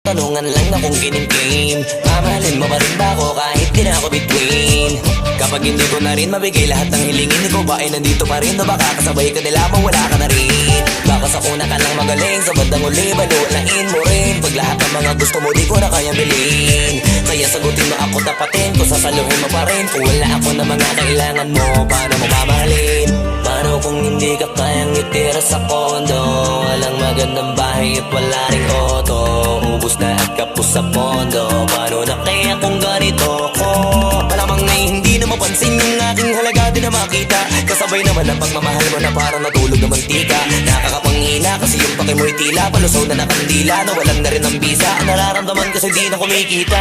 Tanungan lang na kung kinimkim, mamahalin mo pa rin ba ako kahit di na ako between? Kapag hindi ko na rin mabigay lahat ng hilingin ko, ba ay nandito pa rin o baka kasabay ka nila mawala ka na rin? Baka sa una ka lang magaling, sa bandang uli balulain mo rin. Pag lahat ng mga gusto mo di ko na kayang bilhin, kaya sagutin mo ako tapatin ko, sasaluhin mo pa rin. Kung wala ako na mga kailangan mo, paano mo mamahalin? Paano kung hindi ka kayang itira sa kondo? Walang magandang bahay at wala ring auto, ubus na at kapos sa pondo. Paano na kaya kung ganito ko? Malamang na hindi na mapansin yung aking halaga di na makita. Kasabay naman ang pagmamahal mo na parang natulog na mantika. Nakakapanghina kasi yung pake mo'y tila palusaw na nakandila, na walang na rin ang bisa. Ang nararamdaman kasi di na kumikita.